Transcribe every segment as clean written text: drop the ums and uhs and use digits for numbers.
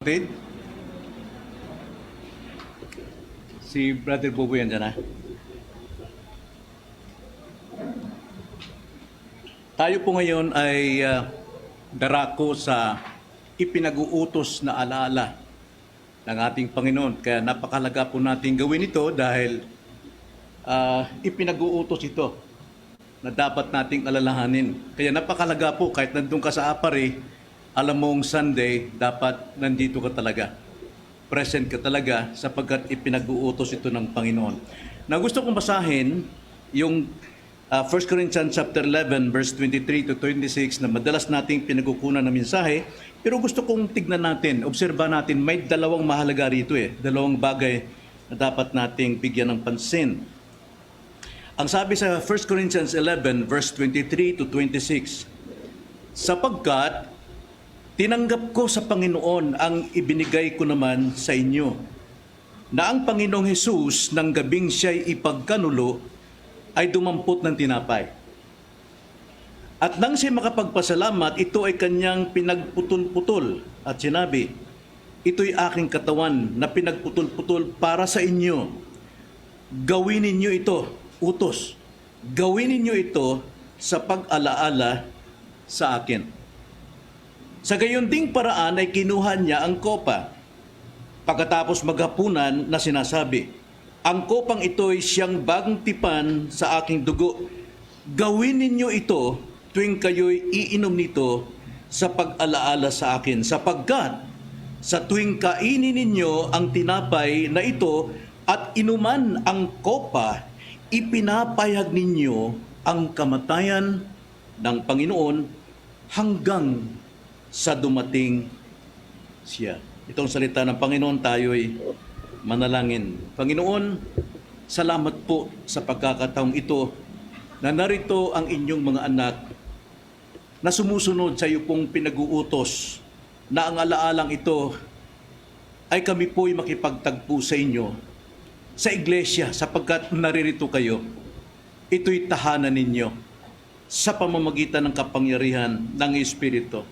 Tid? Si Brother Bobo yan dyan, ha? Tayo po ngayon ay darako sa ipinag-uutos na alaala ng ating Panginoon. Kaya napakalaga po natin gawin ito dahil ipinag-uutos ito na dapat nating alalahanin. Kaya napakalaga po kahit nandun ka sa Apari, alam mong Sunday, dapat nandito ka talaga. Present ka talaga sapagkat ipinag-uutos ito ng Panginoon. Na gusto kong basahin yung 1 Corinthians chapter 11 verse 23 to 26 na madalas nating pinagkukunan ng mensahe, pero gusto kong tignan natin, obserba natin, may dalawang mahalaga rito dalawang bagay na dapat nating bigyan ng pansin. Ang sabi sa 1 Corinthians 11 verse 23 to 26, sapagkat tinanggap ko sa Panginoon ang ibinigay ko naman sa inyo, na ang Panginoong Hesus ng gabing siya'y ipagkanulo ay dumampot ng tinapay. At nang siya makapagpasalamat, ito ay kanyang pinagputol-putol at sinabi, ito'y aking katawan na pinagputol-putol para sa inyo. Gawin ninyo ito, utos. Gawin ninyo ito sa pag-alaala sa akin. Sa gayon ding paraan ay kinuha niya ang kopa. Pagkatapos maghapunan na sinasabi, ang kopang ito'y siyang bagong tipan sa aking dugo. Gawin ninyo ito tuwing kayo'y iinom nito sa pag-alaala sa akin. Sapagkat sa tuwing kainin ninyo ang tinapay na ito at inuman ang kopa, ipinapayag ninyo ang kamatayan ng Panginoon hanggang sa dumating siya. Itong salita ng Panginoon, tayo'y manalangin. Panginoon, salamat po sa pagkakataong ito na narito ang inyong mga anak na sumusunod sa iyo pong pinag-uutos na ang alaalang ito ay kami po'y makipagtagpo sa inyo sa iglesia sapagkat naririto kayo. Ito'y tahanan ninyo sa pamamagitan ng kapangyarihan ng Espiritu.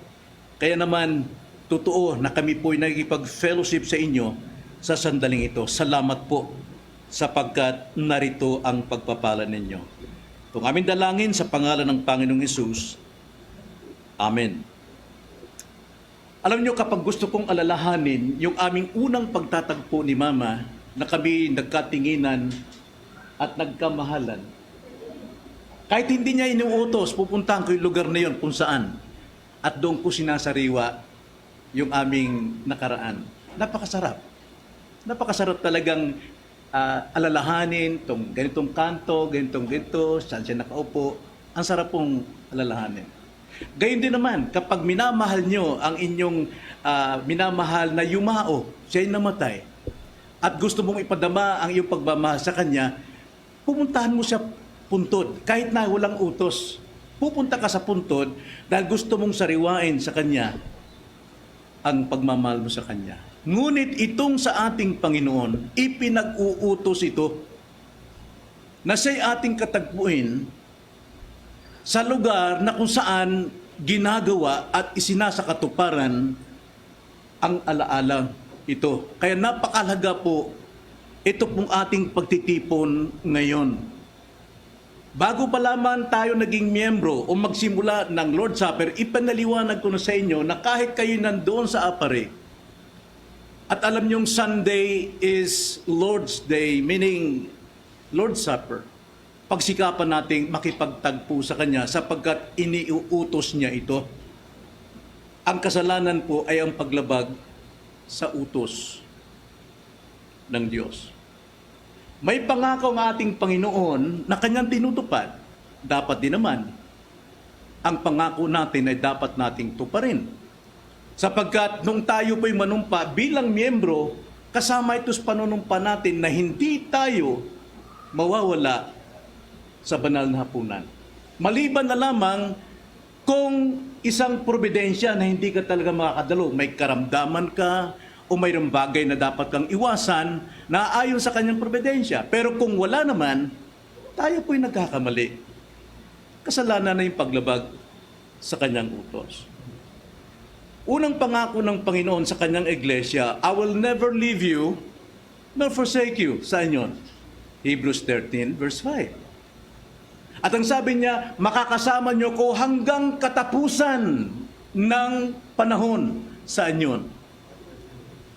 Kaya naman, totoo na kami po'y nakikipag-fellowship sa inyo sa sandaling ito. Salamat po sapagkat narito ang pagpapala ninyo. Itong aming dalangin sa pangalan ng Panginoong Hesus. Amen. Alam niyo, kapag gusto kong alalahanin yung aming unang pagtatagpo ni Mama na kami nagkatinginan at nagkamahalan, kahit hindi niya inuutos, pupuntahan ko yung lugar na yun kung saan. At doon ko sinasariwa yung aming nakaraan. Napakasarap. Napakasarap talagang alalahanin, itong ganitong kanto, ganito, saan siya nakaupo. Ang sarap pong alalahanin. Gayun din naman, kapag minamahal nyo ang inyong minamahal na yumao, siya'y namatay, at gusto mong ipadama ang iyong pagmamahal sa kanya, pumuntahan mo siya puntod, kahit na walang utos. Pupunta ka sa puntod dahil gusto mong sariwain sa kanya ang pagmamahal mo sa kanya. Ngunit itong sa ating Panginoon, ipinag-uutos ito na siya'y ating katagpuin sa lugar na kung saan ginagawa at isinasakatuparan ang alaala ito. Kaya napakalaga po ito pong ating pagtitipon ngayon. Bago pa lamang tayo naging miyembro o magsimula ng Lord's Supper, ipanaliwanag ko na sa inyo na kahit kayo nandoon sa Apari, at alam niyong Sunday is Lord's Day, meaning Lord's Supper, pagsikapan nating makipagtagpo sa Kanya sapagkat iniuutos niya ito. Ang kasalanan po ay ang paglabag sa utos ng Diyos. May pangako ang ating Panginoon na Kanyang tinutupad. Dapat din naman, ang pangako natin ay dapat nating tuparin. Sapagkat nung tayo po'y manumpa bilang miyembro, kasama ito sa panunumpa natin na hindi tayo mawawala sa banal na hapunan. Maliban na lamang kung isang probidensya na hindi ka talaga makakadalo, may karamdaman ka, o mayroong bagay na dapat kang iwasan na ayon sa kanyang probidensya. Pero kung wala naman, tayo po'y nagkakamali. Kasalanan na yung paglabag sa kanyang utos. Unang pangako ng Panginoon sa kanyang iglesia, I will never leave you nor forsake you. Saan yun? Hebrews 13 verse 5. At ang sabi niya, makakasama niyo ko hanggang katapusan ng panahon. Saan yun?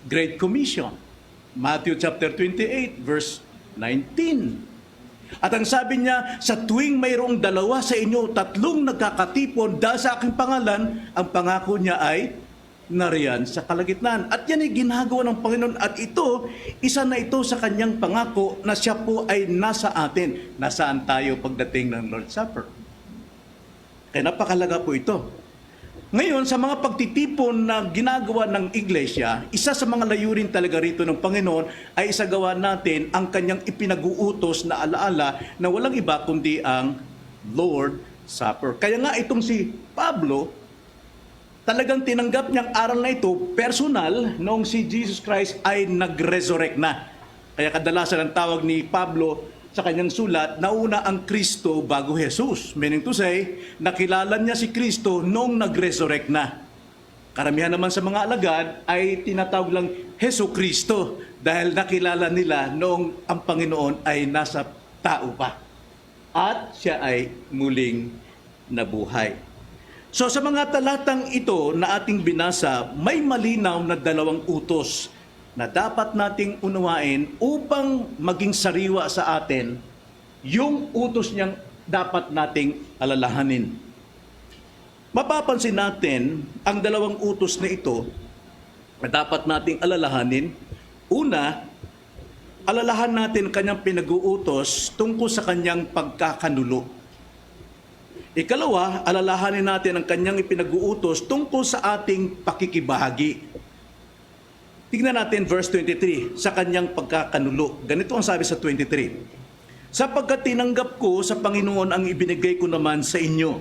Great Commission. Matthew chapter 28 verse 19. At ang sabi niya, sa tuwing mayroong dalawa sa inyo, tatlong nagkakatipon dahil sa aking pangalan, ang pangako niya ay nariyan sa kalagitnaan. At yan ay ginagawa ng Panginoon. At ito, isa na ito sa kanyang pangako na siya po ay nasa atin. Nasaan tayo pagdating ng Lord's Supper? Kaya napakalaga po ito. Ngayon, sa mga pagtitipon na ginagawa ng iglesia, isa sa mga layunin talaga rito ng Panginoon ay isagawa natin ang kanyang ipinag-uutos na alaala na walang iba kundi ang Lord Supper. Kaya nga itong si Pablo, talagang tinanggap niyang aral na ito personal noong si Jesus Christ ay nag-resurrect na. Kaya kadalasan ang tawag ni Pablo sa kanyang sulat, nauna ang Kristo bago Jesus. Meaning to say, nakilala niya si Kristo noong nag-resurrect na. Karamihan naman sa mga alagad ay tinatawag lang Hesus Kristo dahil nakilala nila noong ang Panginoon ay nasa tao pa. At siya ay muling nabuhay. So sa mga talatang ito na ating binasa, may malinaw na dalawang utos na dapat nating unawain upang maging sariwa sa atin yung utos niyang dapat nating alalahanin. Mapapansin natin ang dalawang utos na ito na dapat nating alalahanin. Una, alalahan natin kanyang pinag-uutos tungkol sa kanyang pagkakanulo. Ikalawa, alalahanin natin ang kanyang ipinag-uutos tungkol sa ating pakikibahagi. Tignan natin verse 23, sa kanyang pagkakanulo. Ganito ang sabi sa 23. Sapagkat tinanggap ko sa Panginoon ang ibinigay ko naman sa inyo,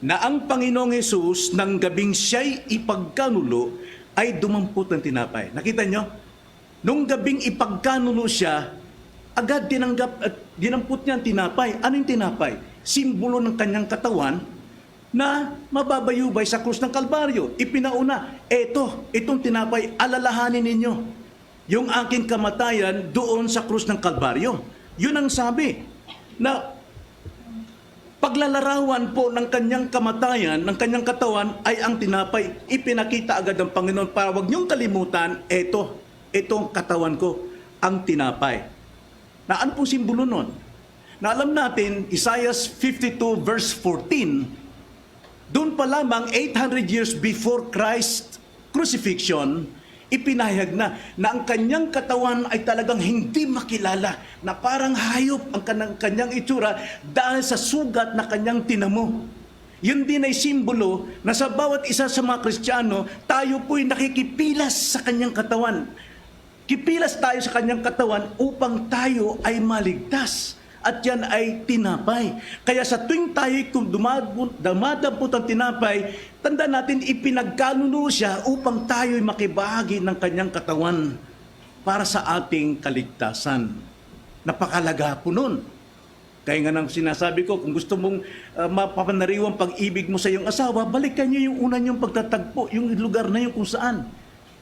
na ang Panginoong Hesus ng gabing siya'y ipagkanulo ay dumampot ng tinapay. Nakita nyo? Nung gabing ipagkanulo siya, agad tinanggap at dinampot niya ang tinapay. Ano yung tinapay? Simbolo ng kanyang katawan na mababayubay sa krus ng Kalbaryo. Ipinauna, itong tinapay, alalahanin ninyo. Yung aking kamatayan doon sa krus ng Kalbaryo. Yun ang sabi na paglalarawan po ng kanyang kamatayan, ng kanyang katawan ay ang tinapay. Ipinakita agad ng Panginoon para wag niyong kalimutan, itong katawan ko, ang tinapay. Na ano pong simbolo nun? Na alam natin, Isaiah 52 verse 14, doon pa lamang 800 years before Christ's crucifixion, ipinahayag na ang kanyang katawan ay talagang hindi makilala, na parang hayop ang kanyang itsura dahil sa sugat na kanyang tinamo. Yun din ay simbolo na sa bawat isa sa mga Kristiyano, tayo po'y nakikipilas sa kanyang katawan. Kipilas tayo sa kanyang katawan upang tayo ay maligtas. At yan ay tinapay. Kaya sa tuwing tayo kung dumadampot ang tinapay, tanda natin ipinagkanulo siya upang tayo ay makibahagi ng kanyang katawan para sa ating kaligtasan. Napakalaga po nun. Kaya nga nang sinasabi ko, kung gusto mong mapapanariwang pag-ibig mo sa iyong asawa, balikan niyo yung una niyong pagtatagpo, yung lugar na yun kung saan.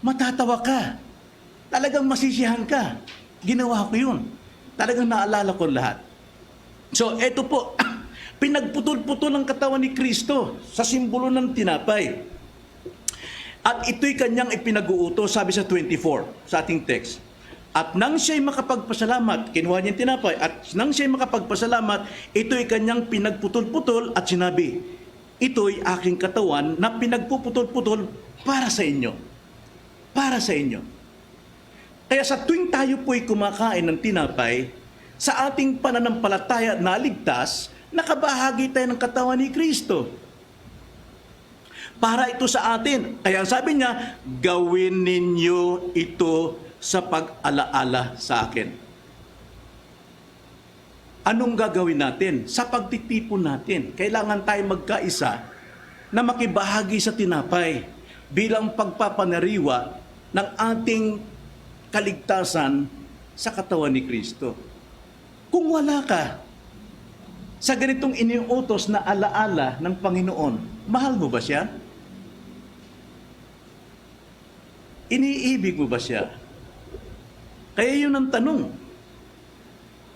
Matatawa ka. Talagang masisiyahan ka. Ginawa ko yun. Talagang naalala ko lahat. So, eto po, pinagputol-putol ang katawan ni Kristo sa simbolo ng tinapay. At ito'y kanyang ipinag-uutos, sabi sa 24, sa ating text. At nang siya'y makapagpasalamat, kinuha niya yung tinapay, at nang siya'y makapagpasalamat, ito'y kanyang pinagputol-putol at sinabi, ito'y aking katawan na pinagpuputol-putol para sa inyo. Para sa inyo. Kaya sa tuwing tayo po'y kumakain ng tinapay, sa ating pananampalataya na ligtas, nakabahagi tayo ng katawan ni Kristo. Para ito sa atin. Kaya sabi niya, gawin ninyo ito sa pag-alaala sa akin. Anong gagawin natin? Sa pagtitipon natin, kailangan tayo magkaisa na makibahagi sa tinapay bilang pagpapanariwa ng ating kaligtasan sa katawan ni Kristo. Kung wala ka sa ganitong iniutos na alaala ng Panginoon, mahal mo ba siya? Iniibig mo ba siya? Kaya yun ang tanong.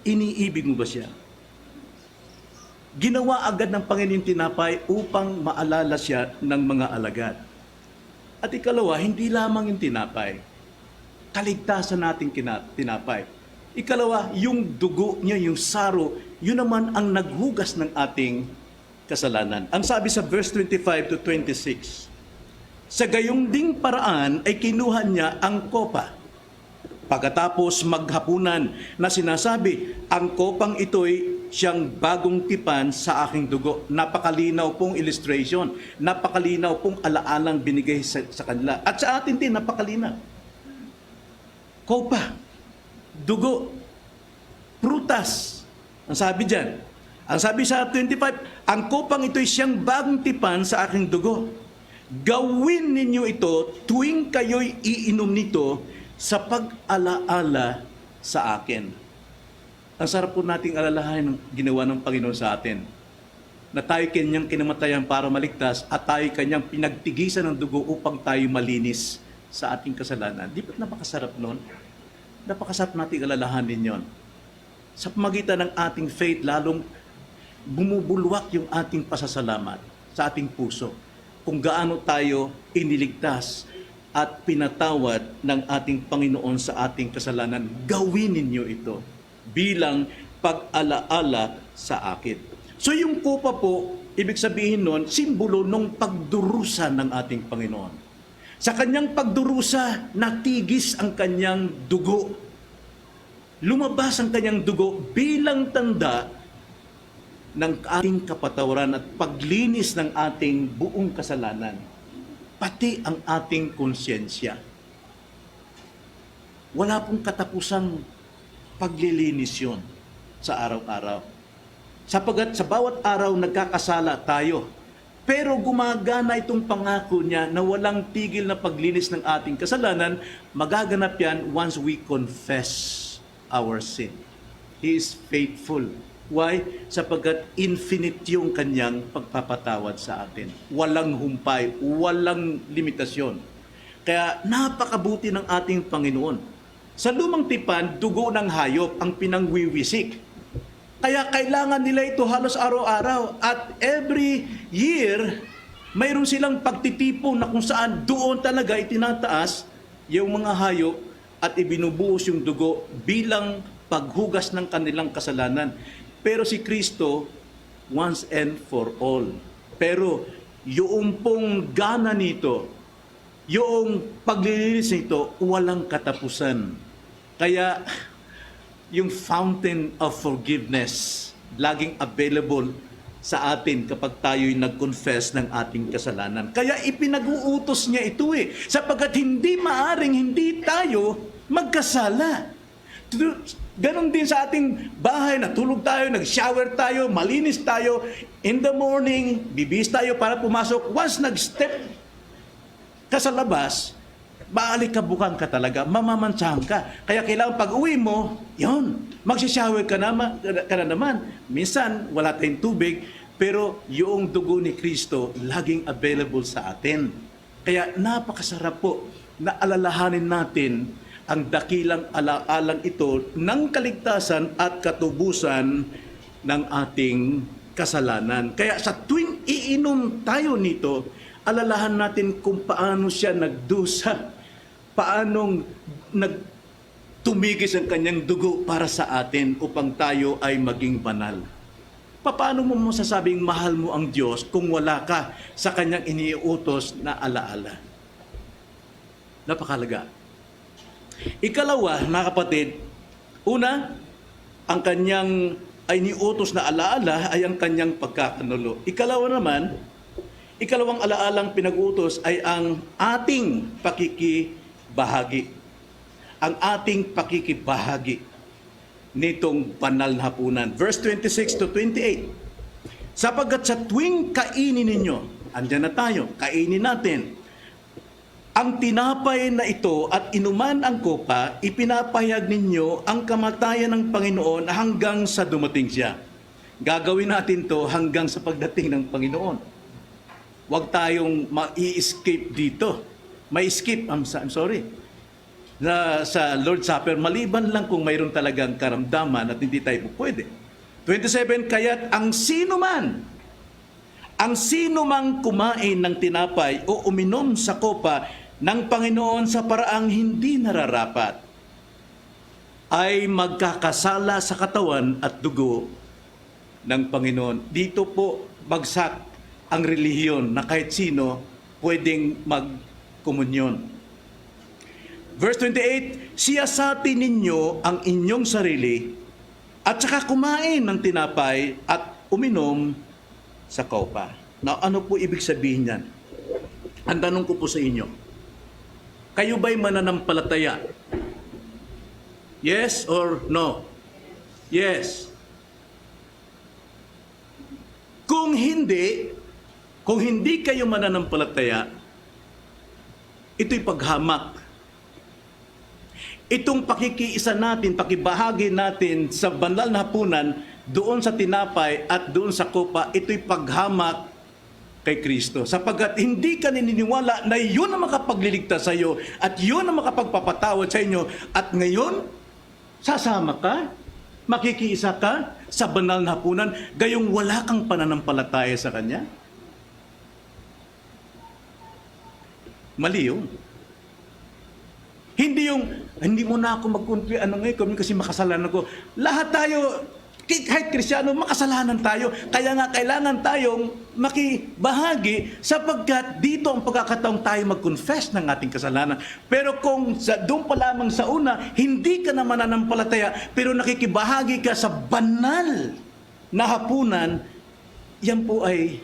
Iniibig mo ba siya? Ginawa agad ng Panginoon tinapay upang maalala siya ng mga alagad. At ikalawa, hindi lamang yung tinapay. Kaligtasan natin tinapay. Ikalawa, yung dugo niya, yung saro, yun naman ang naghugas ng ating kasalanan. Ang sabi sa verse 25 to 26, sa gayong ding paraan ay kinuha niya ang kopa. Pagkatapos maghapunan na sinasabi, ang kopang ito'y siyang bagong tipan sa aking dugo. Napakalinaw pong illustration, napakalinaw pong alaalang binigay sa kanila. At sa atin din, napakalinaw. Kopa, dugo, prutas. Ang sabi dyan, ang sabi sa 25, ang kopang ito'y siyang bagong tipan sa aking dugo. Gawin ninyo ito tuwing kayo'y iinom nito sa pag-alaala sa akin. Ang sarap po nating alalahanin ng ginawa ng Panginoon sa atin. Na tayo kanyang kinamatayan para maligtas at tayo kanyang pinagtigisan ng dugo upang tayo malinis sa ating kasalanan. Di ba't napakasarap nun? Napakasarap nating alalahanin yon. Sa pamagitan ng ating faith, lalong bumubulwak yung ating pasasalamat sa ating puso. Kung gaano tayo iniligtas at pinatawad ng ating Panginoon sa ating kasalanan, gawin ninyo ito bilang pag-alaala sa akin. So yung kopa po, ibig sabihin nun, simbolo ng pagdurusa ng ating Panginoon. Sa kanyang pagdurusa, natigis ang kanyang dugo. Lumabas ang kanyang dugo bilang tanda ng ating kapatawaran at paglinis ng ating buong kasalanan, pati ang ating konsyensya. Wala pong katapusang paglilinis yun sa araw-araw. Sapagat sa bawat araw nagkakasala tayo. Pero gumagana itong pangako niya na walang tigil na paglinis ng ating kasalanan, magaganap yan once we confess our sin. He is faithful. Why? Sapagat infinite yung kanyang pagpapatawad sa atin. Walang humpay, walang limitasyon. Kaya napakabuti ng ating Panginoon. Sa lumang tipan, dugo ng hayop ang pinangwiwisik. Kaya kailangan nila ito halos araw-araw. At every year, mayroon silang pagtitipon na kung saan doon talaga itinataas yung mga hayop at ibinubuhos yung dugo bilang paghugas ng kanilang kasalanan. Pero si Kristo, once and for all. Pero yung pong gana nito, yung paglilinis nito, walang katapusan. Kaya, yung fountain of forgiveness, laging available sa atin kapag tayo'y nag-confess ng ating kasalanan. Kaya ipinag-uutos niya ito sapagkat hindi maaring hindi tayo magkasala. Ganon din sa ating bahay, natulog tayo, nag-shower tayo, malinis tayo. In the morning, bibihis tayo para pumasok. Once nag-step ka sa labas, baalikabukan ka talaga, mamamantsahan ka. Kaya kailangan pag-uwi mo, yun, magsishower ka na naman. Minsan, wala tayong tubig, pero yung dugo ni Kristo, laging available sa atin. Kaya napakasarap po na alalahanin natin ang dakilang alaalang ito ng kaligtasan at katubusan ng ating kasalanan. Kaya sa tuwing iinom tayo nito, alalahan natin kung paano siya nagdusa, paanong nagtumigis ang kanyang dugo para sa atin upang tayo ay maging banal. Paano mo masasabing mahal mo ang Diyos kung wala ka sa kanyang iniuutos na alaala? Napakalaga. Ikalawa, mga kapatid, una, ang kanyang iniuutos na alaala ay ang kanyang pagkakanulo. Ikalawang alaalang pinag-utos ay ang ating pakikibahagi. Ang ating pakikibahagi nitong banal na hapunan. Verse 26 to 28. Sapagkat sa tuwing kainin ninyo, andyan na tayo, kainin natin, ang tinapay na ito at inuman ang kopa, ipinapahayag ninyo ang kamatayan ng Panginoon hanggang sa dumating siya. Gagawin natin to hanggang sa pagdating ng Panginoon. Huwag tayong ma-escape dito. may skip, I'm sorry, sa Lord's Supper, maliban lang kung mayroon talagang karamdaman at hindi tayo pwede. 27, kaya't ang sino mang kumain ng tinapay o uminom sa kopa ng Panginoon sa paraang hindi nararapat, ay magkakasala sa katawan at dugo ng Panginoon. Dito po bagsak ang relihiyon na kahit sino pwedeng magkomunyon. Verse 28, siyasatin ninyo ang inyong sarili at saka kumain ng tinapay at uminom sa kopa. Now, ano po ibig sabihin yan? Ang tanong ko po sa inyo, kayo ba'y mananampalataya? Yes or no? Yes. Kung hindi kayo mananampalataya, ito'y paghamak. Itong pakikiisa natin, pakibahagi natin sa banal na hapunan, doon sa tinapay at doon sa kopa, ito'y paghamak kay Kristo. Sapagkat hindi ka naniniwala na yun ang makapagliligtas sa iyo at yun ang makapagpapatawad sa inyo. At ngayon, sasama ka, makikiisa ka sa banal na hapunan, gayong wala kang pananampalataya sa Kanya. Mali yun. Hindi mo na ako magkuntri, kasi makasalanan ko. Lahat tayo, kahit Kristiyano, makasalanan tayo. Kaya nga kailangan tayong makibahagi sapagkat dito ang pagkakataong tayo mag-confess ng ating kasalanan. Pero kung doon pa lamang sa una, hindi ka na mananampalataya, pero nakikibahagi ka sa banal na hapunan, yan po ay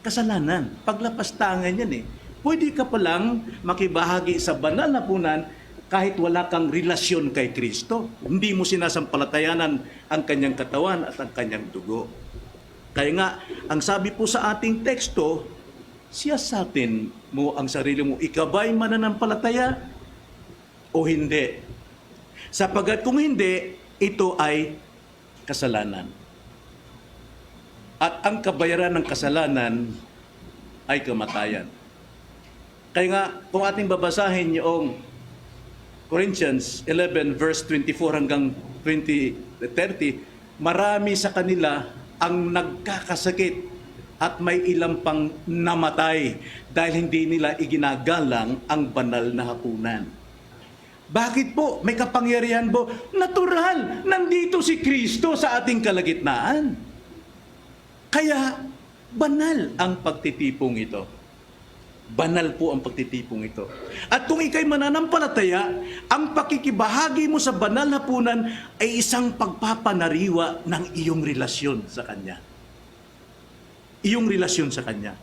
kasalanan. Paglapastangan yan eh. Pwede ka palang makibahagi sa banal na hapunan kahit wala kang relasyon kay Kristo. Hindi mo sinasampalatayanan ang kanyang katawan at ang kanyang dugo. Kaya nga, ang sabi po sa ating teksto, siyasatin mo ang sarili mo, ikaw ba'y mananampalataya o hindi? Sapagkat kung hindi, ito ay kasalanan. At ang kabayaran ng kasalanan ay kamatayan. Kaya nga, kung ating babasahin yung Corinthians 11 verse 24 hanggang 30, marami sa kanila ang nagkakasakit at may ilang pang namatay dahil hindi nila iginagalang ang banal na hapunan. Bakit po? May kapangyarihan po? Natural! Nandito si Kristo sa ating kalagitnaan. Kaya, banal ang pagtitipong ito. Banal po ang pagtitipong ito. At kung ikay mananampalataya, ang pakikibahagi mo sa banal na hapunan ay isang pagpapanariwa ng iyong relasyon sa Kanya. Iyong relasyon sa Kanya.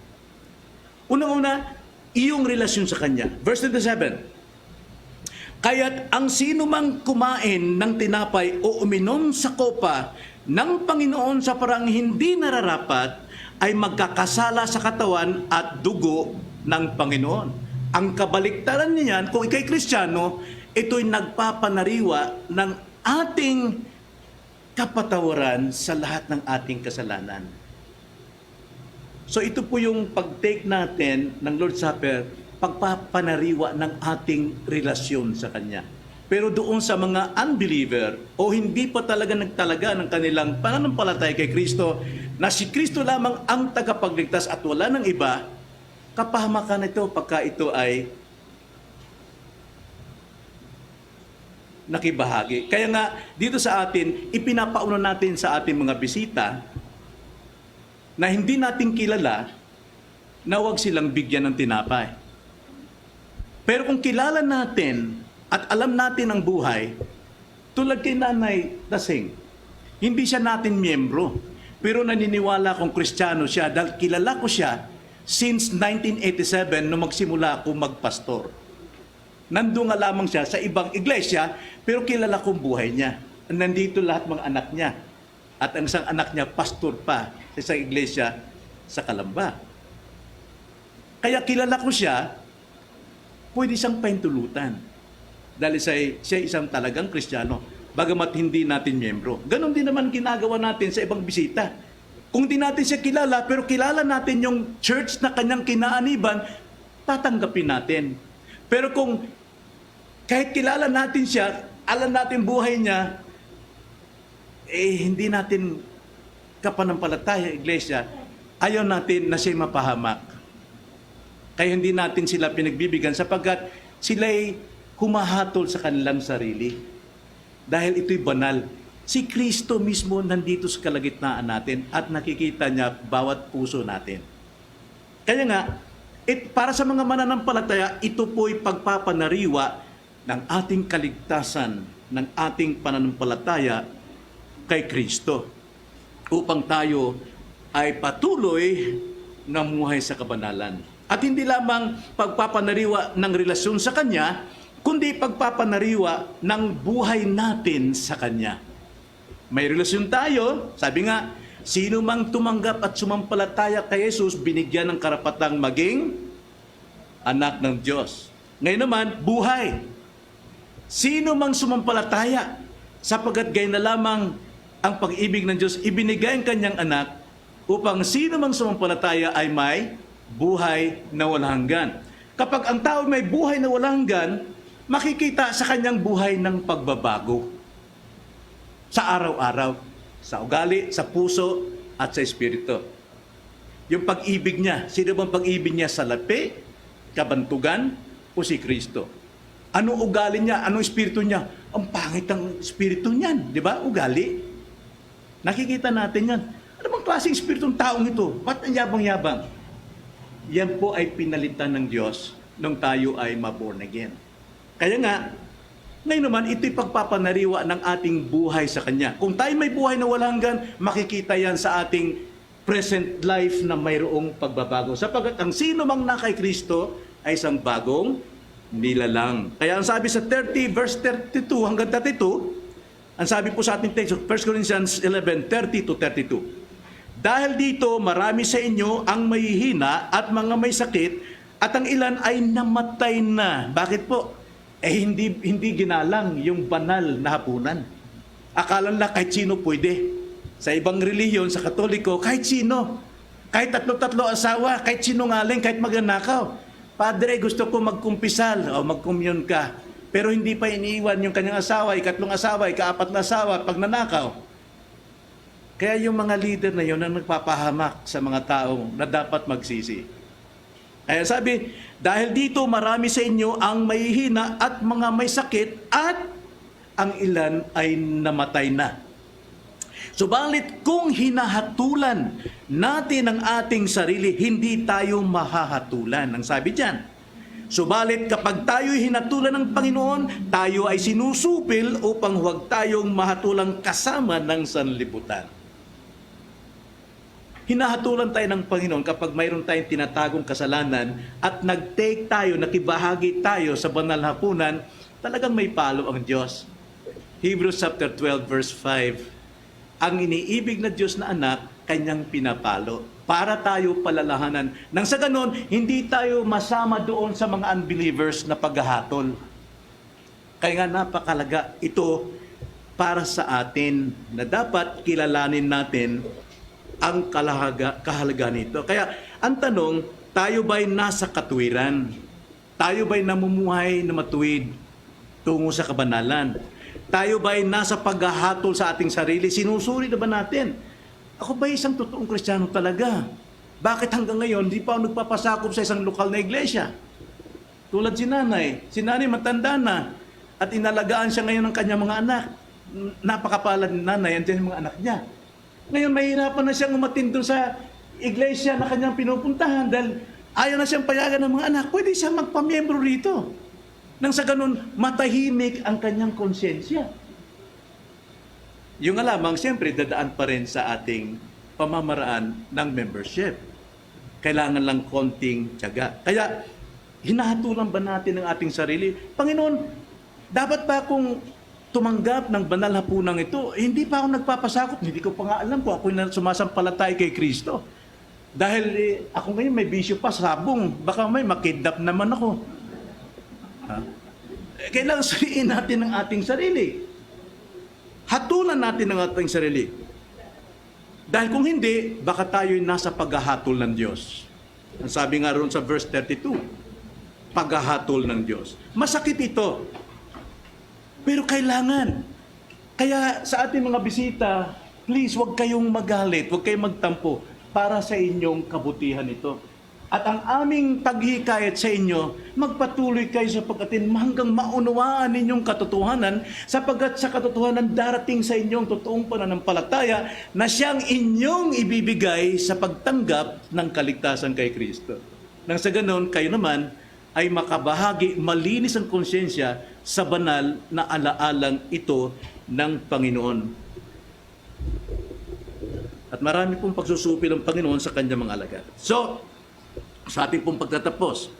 Unang-una, iyong relasyon sa Kanya. Verse 27, kaya't ang sino mang kumain ng tinapay o uminom sa kopa ng Panginoon sa parang hindi nararapat ay magkakasala sa katawan at dugo ng Panginoon. Ang kabaliktaran niyan, kung ikay Kristiyano, ito'y nagpapanariwa ng ating kapatawaran sa lahat ng ating kasalanan. So ito po yung pag-take natin ng Lord's Supper, pagpapanariwa ng ating relasyon sa Kanya. Pero doon sa mga unbeliever o hindi pa talaga nagtalaga ng kanilang pananampalataya kay Kristo, na si Kristo lamang ang tagapagligtas at wala ng iba, kapahamakan ito pagka ito ay nakibahagi. Kaya nga, dito sa atin, ipinapauna natin sa ating mga bisita na hindi natin kilala na huwag silang bigyan ng tinapay. Pero kung kilala natin at alam natin ang buhay, tulad kay Nanay Dasing, hindi siya natin miyembro, pero naniniwala kong Kristiyano siya dahil kilala ko siya since 1987 nung magsimula ako magpastor. Nandun nga lamang siya sa ibang iglesia, pero kilala kong buhay niya. Nandito lahat mga anak niya. At ang isang anak niya, pastor pa sa isang iglesia sa Calamba. Kaya kilala ko siya, pwede siyang paintulutan. Dahil siya isang talagang Kristiyano, bagamat hindi natin miyembro. Ganon din naman ginagawa natin sa ibang bisita. Kung di natin siya kilala, pero kilala natin yung church na kanyang kinaaniban, tatanggapin natin. Pero kung kahit kilala natin siya, alam natin buhay niya, hindi natin kapanampalataya, iglesia, ayaw natin na siya mapahamak. Kaya hindi natin sila pinagbibigyan sapagkat sila'y humahatol sa kanilang sarili. Dahil ito'y banal. Si Kristo mismo nandito sa kalagitnaan natin at nakikita niya bawat puso natin. Kaya nga, para sa mga mananampalataya, ito po'y pagpapanariwa ng ating kaligtasan, ng ating pananampalataya kay Kristo. Upang tayo ay patuloy na muhay sa kabanalan. At hindi lamang pagpapanariwa ng relasyon sa Kanya, kundi pagpapanariwa ng buhay natin sa Kanya. May relasyon tayo, sabi nga, sino mang tumanggap at sumampalataya kay Jesus, binigyan ng karapatang maging anak ng Diyos. Ngayon naman, buhay. Sino mang sumampalataya, sapagkat gayon na lamang ang pag-ibig ng Diyos, ibinigay ang Kanyang anak upang sino mang sumampalataya ay may buhay na walang hanggan. Kapag ang tao may buhay na walang hanggan, makikita sa kanyang buhay ng pagbabago. Sa araw-araw, sa ugali, sa puso, at sa espiritu. Yung pag-ibig niya, sino bang pag-ibig niya? Sa lapi, kabantugan, o si Kristo? Anong ugali niya? Anong espiritu niya? Ang pangit ng espiritu niyan, di ba? Ugali. Nakikita natin yan. Ano bang klaseng espiritong taong ito? Ba't ang yabang-yabang? Yan po ay pinalitan ng Diyos nung tayo ay ma-born again. Kaya nga, ngayon naman, ito'y pagpapanariwa ng ating buhay sa Kanya. Kung tayo may buhay na walang hanggan, makikita yan sa ating present life na mayroong pagbabago. Sapagkat ang sino mang na kay Kristo ay isang bagong nilalang. Kaya ang sabi sa 30 verse 32 hanggang 32, ang sabi po sa ating text, 1 Corinthians 11:30 to 32. Dahil dito, marami sa inyo ang mahihina at mga may sakit, at ang ilan ay namatay na. Bakit po? Hindi ginalang yung banal na hapunan. Akala nila kahit sino pwede. Sa ibang relihiyon, sa Katoliko, kahit sino. Kahit tatlo-tatlo asawa, kahit sinungaling, kahit magnanakaw. Padre, gusto ko magkumpisal o magkommun ka. Pero hindi pa iniiwan yung kanyang asawa, ikatlong asawa, ikaapat na asawa, pag nanakaw. Kaya yung mga leader na yun ang nagpapahamak sa mga taong na dapat magsisi. Kaya sabi, dahil dito marami sa inyo ang mahihina at mga may sakit at ang ilan ay namatay na. Subalit kung hinahatulan natin ang ating sarili, hindi tayo mahahatulan. Ang sabi diyan. Subalit kapag tayo'y hinatulan ng Panginoon, tayo ay sinusupil upang huwag tayong mahatulang kasama ng sanlibutan. Hinahatulan tayo ng Panginoon kapag mayroon tayong tinatagong kasalanan at nag-take tayo, nakibahagi tayo sa banal na hapunan, talagang may palo ang Diyos. Hebrews chapter 12 verse 5, ang iniibig na Diyos na anak, kanyang pinapalo para tayo palalahanan. Nang sa ganon, hindi tayo masama doon sa mga unbelievers na paghahatol. Kaya nga napakalaga ito para sa atin na dapat kilalanin natin ang kahalaga nito. Kaya ang tanong, tayo ba'y nasa katuwiran? Tayo ba'y namumuhay na matuwid tungo sa kabanalan? Tayo ba'y nasa paghahatol sa ating sarili? Sinusuri na ba natin? Ako ba'y isang totoong Kristiyano talaga? Bakit hanggang ngayon, di pa ako nagpapasakop sa isang lokal na iglesia? Tulad si nanay. Si nanay matanda na at inalagaan siya ngayon ng kanyang mga anak. Napakapalad ni nanay, andyan yung mga anak niya. Ngayon, mahirapan na siyang umatin doon sa iglesia na kanyang pinupuntahan dahil ayaw na siyang payagan ng mga anak. Pwede siyang magpamiyembro rito. Nang sa ganun, matahimik ang kanyang konsensya. Yung nga lamang, siyempre, dadaan pa rin sa ating pamamaraan ng membership. Kailangan lang konting tiyaga. Kaya, hinahatulan ba natin ang ating sarili? Panginoon, dapat ba kung tumanggap ng banal na hapunang ito, hindi pa ako nagpapasakop, hindi ko pa nga alam kung ako'y sumasampalatay kay Kristo. Dahil ako ngayon may bisyo pa, sabong, baka may makidnap naman ako. Kailangan suriin natin ang ating sarili. Hatulan natin ang ating sarili. Dahil kung hindi, baka tayo'y nasa paghahatol ng Diyos. Ang sabi nga roon sa verse 32, paghahatol ng Diyos. Masakit ito. Pero kailangan. Kaya sa ating mga bisita, please, huwag kayong magalit, huwag kayong magtampo para sa inyong kabutihan ito. At ang aming paghikayat sa inyo, magpatuloy kayo sa pag-atin hanggang maunawaan ninyong katotohanan, sapagkat sa katotohanan darating sa inyong totoong pananampalataya na siyang inyong ibibigay sa pagtanggap ng kaligtasan kay Kristo. Nang sa ganon, kayo naman ay makabahagi, malinis ang konsyensya sa banal na alaalang ito ng Panginoon. At marami pong pagsusupi ng Panginoon sa kanyang mga alagad. So, sa ating pong pagtatapos,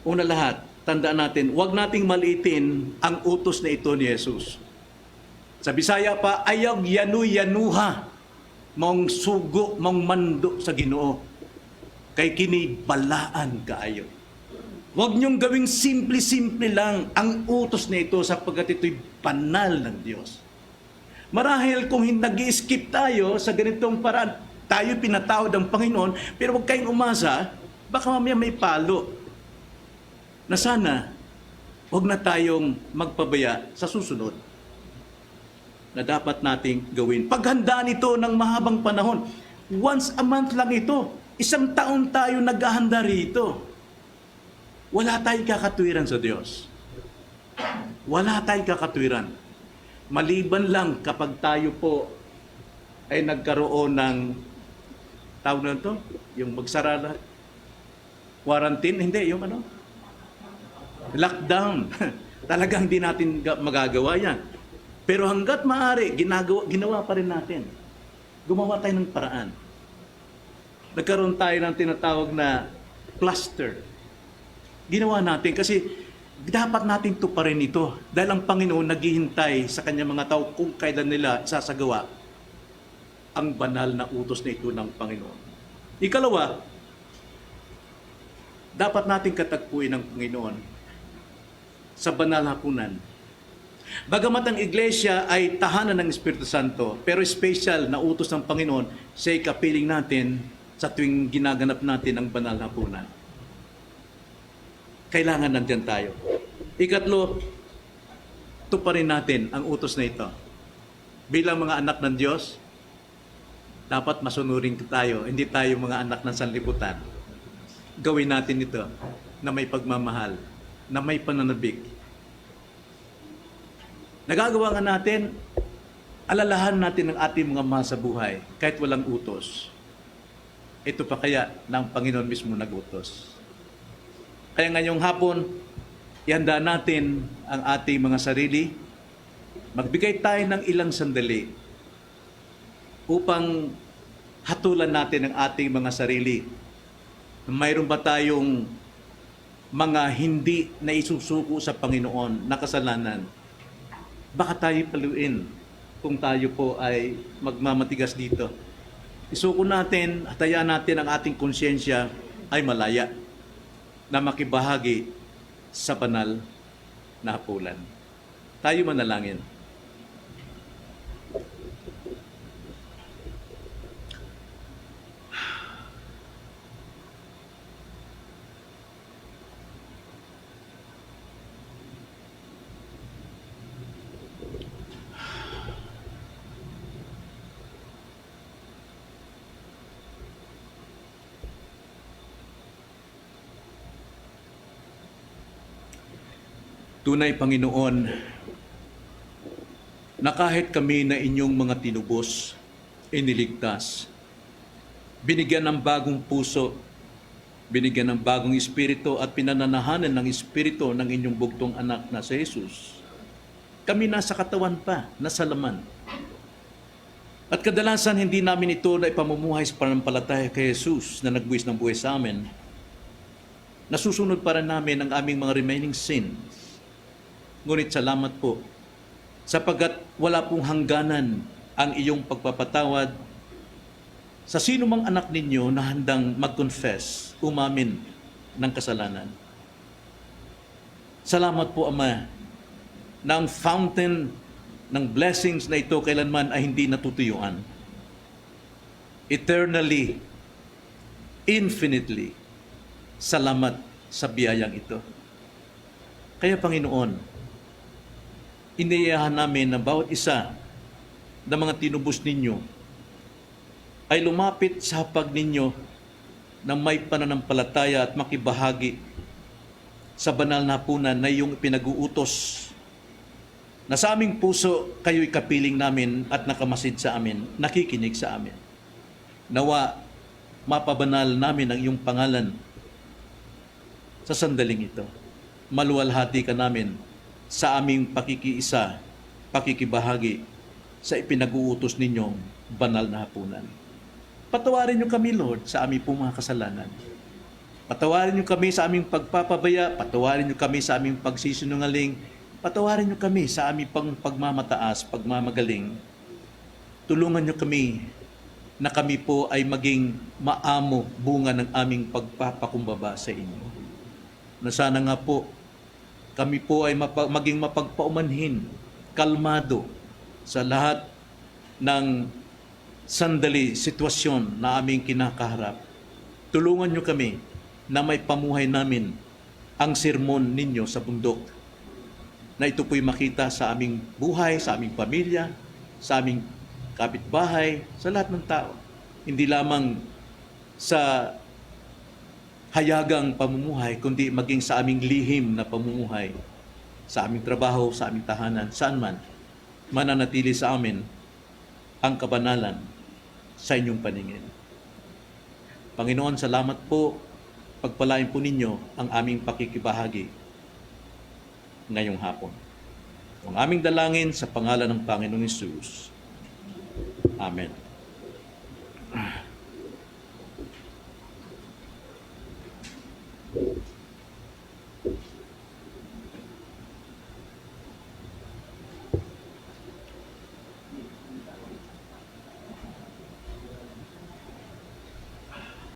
una lahat, tandaan natin, huwag nating maliitin ang utos na ito ni Jesus. Sa Bisaya pa, ayog yanu-yanuha, mong sugo, mong mando sa Ginoo, kay kinibalaan kaayo. Huwag niyong gawing simple-simple lang ang utos na ito sapagkat ito'y banal ng Diyos. Marahil kung nag-i-skip tayo sa ganitong paraan, tayo pinatawad ng Panginoon, pero huwag kayong umasa, baka mamaya may palo. Na sana, huwag na tayong magpabaya sa susunod na dapat nating gawin. Paghandaan ito ng mahabang panahon, once a month lang ito. Isang taon tayo naghahanda rito. Wala tayong kakatwiran sa Diyos. Wala tayong kakatwiran. Maliban lang kapag tayo po ay nagkaroon ng tawag na ito, yung magsara lahat. Quarantine, hindi, yung ano? Lockdown. Talagang hindi natin magagawa yan. Pero hanggat maaari, ginawa pa rin natin. Gumawa tayo ng paraan. Nagkaroon tayo ng tinatawag na cluster. Ginawa natin kasi dapat natin tuparin ito. Dahil ang Panginoon naghihintay sa kanyang mga tao kung kailan nila sasagawa ang banal na utos na ito ng Panginoon. Ikalawa, dapat nating katagpuin ng Panginoon sa banal na hapunan. Bagamat ang iglesia ay tahanan ng Espiritu Santo, pero special na utos ng Panginoon, siya'y kapiling natin sa tuwing ginaganap natin ang banal na hapunan. Kailangan nandyan tayo. Ikatlo, tuparin natin ang utos na ito. Bilang mga anak ng Diyos, dapat masunurin tayo, hindi tayo mga anak ng sanlibutan. Gawin natin ito na may pagmamahal, na may pananabik. Nagagawa nga natin, alalahan natin ang ating mga mahal sa buhay kahit walang utos. Ito pa kaya ng Panginoon mismo nagutos. Kaya ngayong hapon, ihanda natin ang ating mga sarili. Magbigay tayo ng ilang sandali upang hatulan natin ang ating mga sarili. Mayroon ba tayong mga hindi na isusuko sa Panginoon na kasalanan? Baka tayo paluin kung tayo po ay magmamatigas dito. Isuko natin, hatayaan natin ang ating konsyensya ay malaya na makibahagi sa banal na hapunan. Tayo manalangin. Tunay, Panginoon, na kahit kami na inyong mga tinubos, iniligtas, binigyan ng bagong puso, binigyan ng bagong espiritu at pinananahanan ng espiritu ng inyong bugtong anak na si Jesus. Kami nasa katawan pa, nasa laman. At kadalasan hindi namin ito na ipamumuhay sa pananampalataya kay Jesus na nagbuwis ng buhay sa amin. Nasusunod pa rin namin ang aming mga remaining sins. Ngunit salamat po, sapagkat wala pong hangganan ang iyong pagpapatawad sa sino mang anak ninyo na handang mag-confess, umamin ng kasalanan. Salamat po, Ama, na ang fountain ng blessings na ito kailanman ay hindi natutuyuan. Eternally, infinitely, salamat sa biyayang ito. Kaya Panginoon, iniiyahan namin na bawat isa ng mga tinubos ninyo ay lumapit sa hapag ninyo na may pananampalataya at makibahagi sa banal na hapunan na iyong pinag-uutos, na sa aming puso kayo'y kapiling namin at nakamasid sa amin, nakikinig sa amin. Nawa mapabanal namin ang iyong pangalan sa sandaling ito. Maluwalhati ka namin sa aming pakikiisa, pakikibahagi sa ipinag-uutos ninyong banal na hapunan. Patawarin niyo kami, Lord, sa aming pong mga kasalanan. Patawarin niyo kami sa aming pagpapabaya, patawarin niyo kami sa aming pagsisinungaling, patawarin niyo kami sa aming pagmamataas, pagmamagaling. Tulungan niyo kami na kami po ay maging maamo bunga ng aming pagpapakumbaba sa inyo. Na sana nga po, kami po ay maging mapagpaumanhin, kalmado sa lahat ng sandali, sitwasyon na aming kinakaharap. Tulungan niyo kami na may pamuhay namin ang sermon ninyo sa bundok, na ito po'y makita sa aming buhay, sa aming pamilya, sa aming kapitbahay, sa lahat ng tao. Hindi lamang sa hayagang pamumuhay, kundi maging sa aming lihim na pamumuhay, sa aming trabaho, sa aming tahanan, saan man, mananatili sa amin ang kabanalan sa inyong paningin. Panginoon, salamat po. Pagpalain po ninyo ang aming pakikibahagi ngayong hapon. Ang aming dalangin sa pangalan ng Panginoong Hesus. Amen.